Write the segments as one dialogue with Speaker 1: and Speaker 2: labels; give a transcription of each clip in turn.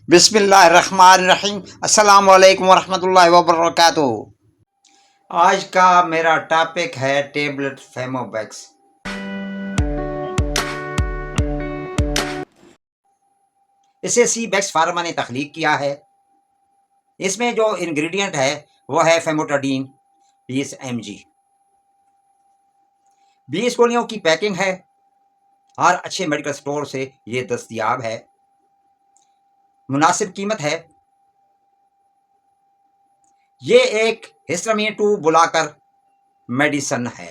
Speaker 1: बिस्मिल्लाहिर्रहमानिर्रहीम। अस्सलाम वालेकुम वरहमतुल्लाहि वबरकातुहू। आज का मेरा टॉपिक है टेबलेट फेमोबैक्स। इसे सी बैक्स फार्मा ने तख्लीक किया है। इसमें जो इंग्रेडिएंट है वो है फेमोटाडीन 20 mg। 20 गोलियों की पैकिंग है। हर अच्छे मेडिकल स्टोर से ये दस्तयाब है। मुनासिब कीमत है। ये एक हिस्टामिन 2 बुलाकर मेडिसन है।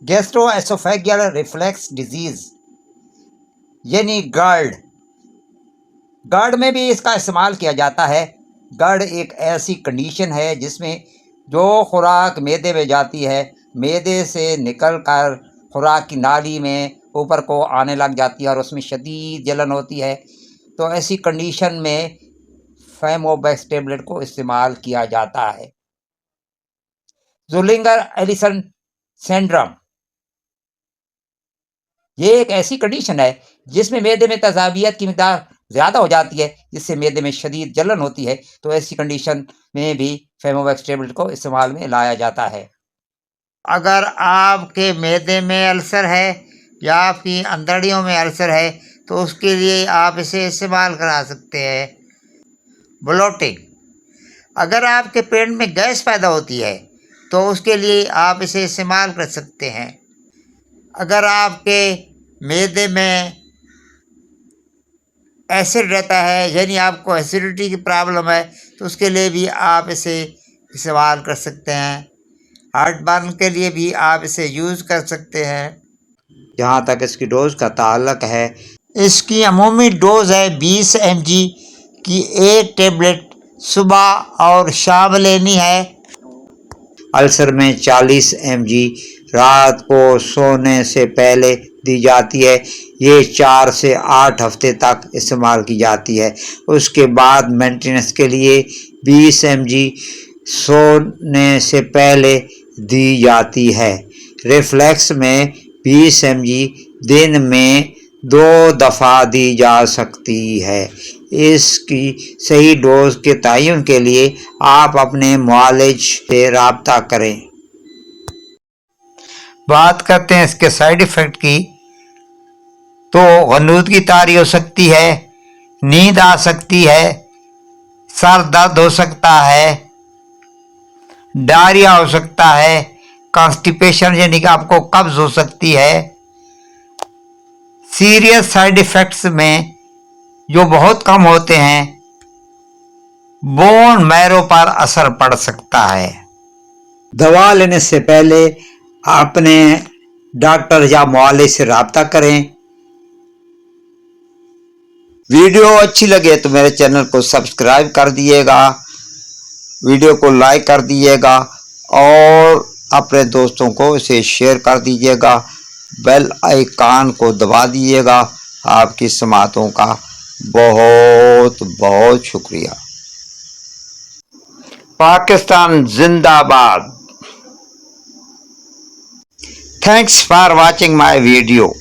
Speaker 1: गैस्ट्रोएसोफेगियल रिफ्लेक्स डिजीज यानी GERD में भी इसका इस्तेमाल किया जाता है। GERD एक ऐसी कंडीशन है जिसमें जो खुराक मैदे में जाती है, मैदे से निकल कर खुराक की नाली में ऊपर को आने लग जाती है और उसमें शदीद जलन होती है। तो ऐसी कंडीशन में फेमोबैक्स टेबलेट को इस्तेमाल किया जाता है। ज़ुलिंगर एलिसन सिंड्रोम ये एक ऐसी कंडीशन है जिसमें मैदे में तेज़ाबियत की मिक़दार ज़्यादा हो जाती है, जिससे मैदे में शदीद जलन होती है। तो ऐसी कंडीशन में भी फेमोबैक्स टेबलेट को इस्तेमाल में लाया जाता है। अगर आपके मैदे में अल्सर है या आपकी अंतड़ियों में अल्सर है तो उसके लिए आप इसे इस्तेमाल करा सकते हैं। ब्लोटिंग, अगर आपके पेट में गैस पैदा होती है तो उसके लिए आप इसे इस्तेमाल कर सकते हैं। अगर आपके मैदे में एसिड रहता है यानी आपको एसिडिटी की प्रॉब्लम है तो उसके लिए भी आप इसे इस्तेमाल कर सकते हैं। हार्ट बर्न के लिए भी आप इसे यूज़ कर सकते हैं। जहाँ तक इसकी डोज का ताल्लुक है, इसकी अमूमी डोज है 20 mg की। एक टेबलेट सुबह और शाम लेनी है। अल्सर में 40 mg रात को सोने से पहले दी जाती है। ये 4 से 8 हफ्ते तक इस्तेमाल की जाती है। उसके बाद मेंटेनेंस के लिए 20 mg सोने से पहले दी जाती है। रिफ्लेक्स में 20 mg दिन में 2 दफ़ा दी जा सकती है। इसकी सही डोज के तयन के लिए आप अपने मुआलिज से रब्ता करें। बात करते हैं इसके साइड इफ़ेक्ट की, तो गलूदगी तारी हो सकती है, नींद आ सकती है, सर दर्द हो सकता है, डायरिया हो सकता है, कॉन्स्टिपेशन यानी कि आपको कब्ज हो सकती है। सीरियस साइड इफ़ेक्ट्स में जो बहुत कम होते हैं, बोन मैरो पर असर पड़ सकता है। दवा लेने से पहले अपने डॉक्टर या मुआलिज से रब्ता करें। वीडियो अच्छी लगे तो मेरे चैनल को सब्सक्राइब कर दिएगा, वीडियो को लाइक कर दिएगा और अपने दोस्तों को इसे शेयर कर दीजिएगा। बेल आइकन को दबा दीजिएगा। आपकी समातों का बहुत बहुत शुक्रिया। पाकिस्तान जिंदाबाद। Thanks for watching my video.